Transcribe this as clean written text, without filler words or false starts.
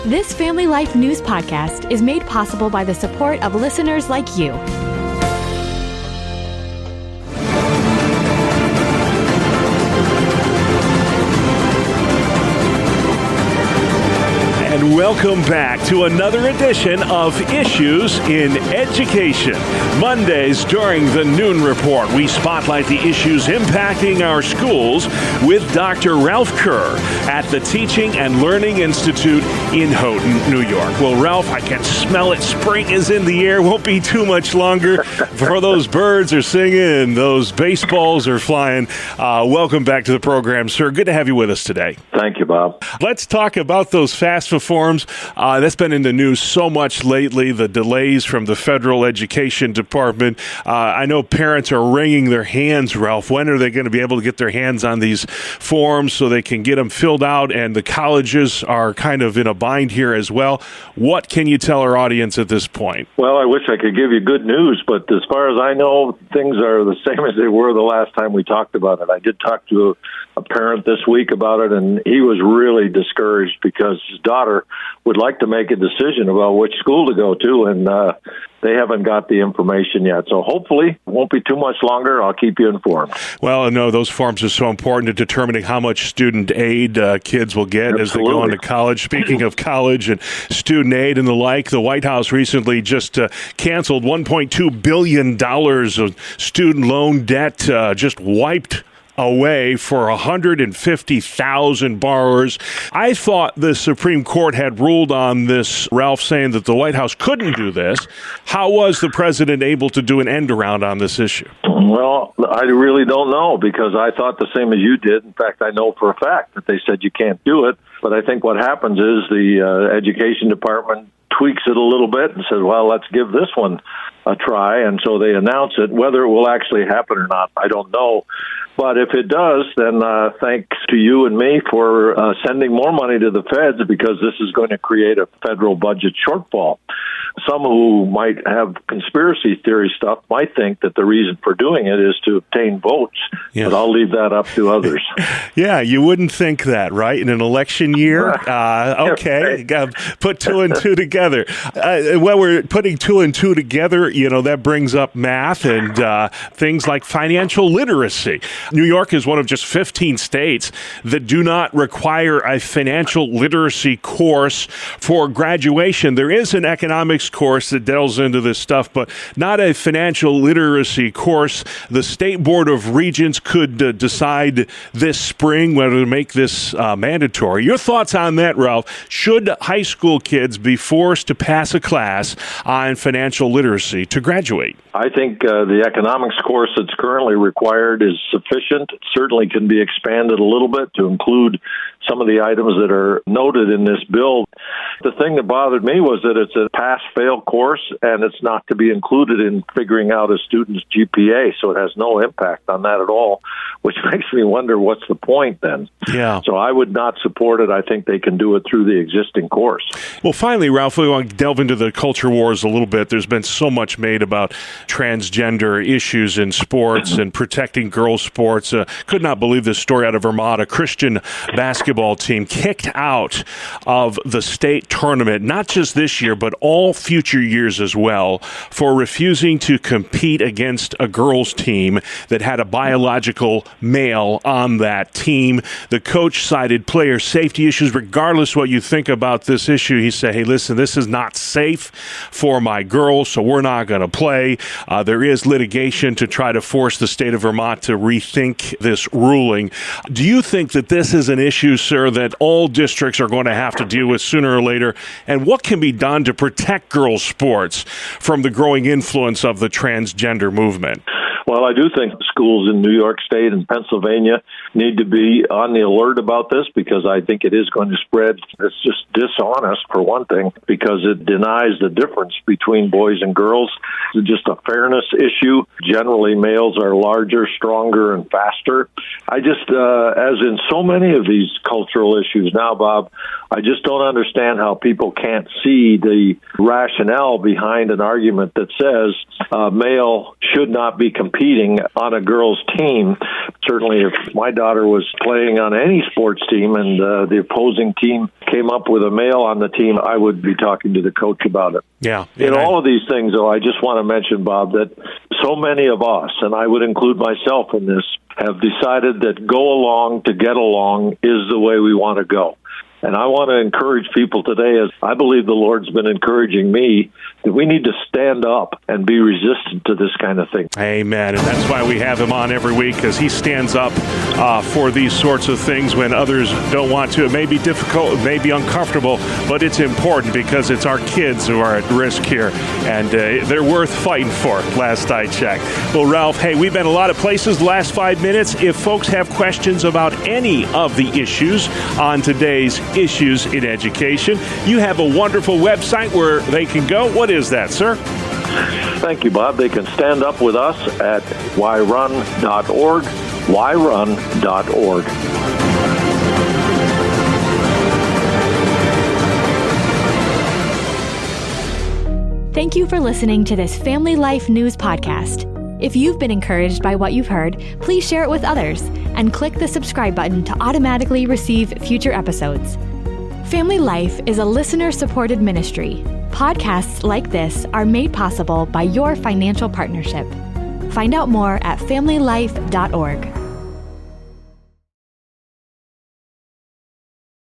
This Family Life News podcast is made possible by the support of listeners like you. And welcome back to another edition of Issues in Education. Mondays during the Noon Report, we spotlight the issues impacting our schools with Dr. Ralph Kerr at the Teaching and Learning Institute in Houghton, New York. Well, Ralph, I can smell it. Spring is in the air. Won't be too much longer before those birds are singing, those baseballs are flying. Welcome back to the program, sir. Good to have you with us today. Thank you, Bob. Let's talk about those FAFSA forms. That's been in the news so much lately, the delays from the federal education department. I know parents are wringing their hands, Ralph. When are they going to be able to get their hands on these forms so they can get them filled out? And the colleges are kind of in a bind here as well. What can you tell our audience at this point? Well, I wish I could give you good news, but as far as I know, things are the same as they were the last time we talked about it. I did talk to a parent this week about it, and he was really discouraged because his daughter would like to make a decision about which school to go to, and they haven't got the information yet. So hopefully it won't be too much longer. I'll keep you informed. Well, I know those forms are so important to determining how much student aid kids will get as they go on to college. Speaking of college and student aid and the like, the White House recently just canceled $1.2 billion of student loan debt, just wiped away for 150,000 borrowers. I thought the Supreme Court had ruled on this, Ralph, saying that the White House couldn't do this. How was the president able to do an end around on this issue? Well, I really don't know, because I thought the same as you did. In fact, I know for a fact that they said you can't do it. But I think what happens is the education department tweaks it a little bit and says, well, let's give this one a try. And so they announce it. Whether it will actually happen or not, I don't know. But if it does, then thanks to you and me for sending more money to the feds, because this is going to create a federal budget shortfall. Some who might have conspiracy theory stuff might think that the reason for doing it is to obtain votes, but I'll leave that up to others. Yeah, you wouldn't think that, right? In an election year? Okay, put two and two together. When we're putting two and two together, you know, that brings up math and things like financial literacy. New York is one of just 15 states that do not require a financial literacy course for graduation. There is an economics course that delves into this stuff, but not a financial literacy course. The State Board of Regents could decide this spring whether to make this mandatory. Your thoughts on that, Ralph? Should high school kids be forced to pass a class on financial literacy to graduate? I think the economics course that's currently required is sufficient. It certainly can be expanded a little bit to include some of the items that are noted in this bill. The thing that bothered me was that it's a pass-fail course, and it's not to be included in figuring out a student's GPA, so it has no impact on that at all, which makes me wonder what's the point then. Yeah. So I would not support it. I think they can do it through the existing course. Well, finally, Ralph, we want to delve into the culture wars a little bit. There's been so much made about transgender issues in sports and protecting girls' sports. Could not believe this story out of Vermont. A Christian basketball team kicked out of the state tournament, not just this year, but all future years as well, for refusing to compete against a girls' team that had a biological male on that team. The coach cited player safety issues. Regardless what you think about this issue, he said, hey, listen, this is not safe for my girls, so we're not going to play. There is litigation to try to force the state of Vermont to rethink this ruling. Do you think that this is an issue, sir, that all districts are going to have to deal with sooner or later? And what can be done to protect girls' sports from the growing influence of the transgender movement? Well, I do think schools in New York State and Pennsylvania need to be on the alert about this, because I think it is going to spread. It's just dishonest, for one thing, because it denies the difference between boys and girls. It's just a fairness issue. Generally, males are larger, stronger, and faster. I just, as in so many of these cultural issues now, Bob, I just don't understand how people can't see the rationale behind an argument that says a male should not be competing on a girl's team. Certainly, if my daughter was playing on any sports team and the opposing team came up with a male on the team, I would be talking to the coach about it. Yeah. In all of these things, though, I just want to mention, Bob, that so many of us, and I would include myself in this, have decided that go along to get along is the way we want to go. And I want to encourage people today, as I believe the Lord's been encouraging me, that we need to stand up and be resistant to this kind of thing. Amen. And that's why we have him on every week, because he stands up for these sorts of things when others don't want to. It may be difficult, it may be uncomfortable, but it's important because it's our kids who are at risk here, and they're worth fighting for, last I checked. Well, Ralph, hey, we've been a lot of places the last 5 minutes. If folks have questions about any of the issues on today's Issues in Education, you have a wonderful website where they can go. What is that, sir? Thank you, Bob. They can stand up with us at whyrun.org, whyrun.org. Thank you for listening to this Family Life News podcast. If you've been encouraged by what you've heard, please share it with others and click the subscribe button to automatically receive future episodes. Family Life is a listener-supported ministry. Podcasts like this are made possible by your financial partnership. Find out more at familylife.org.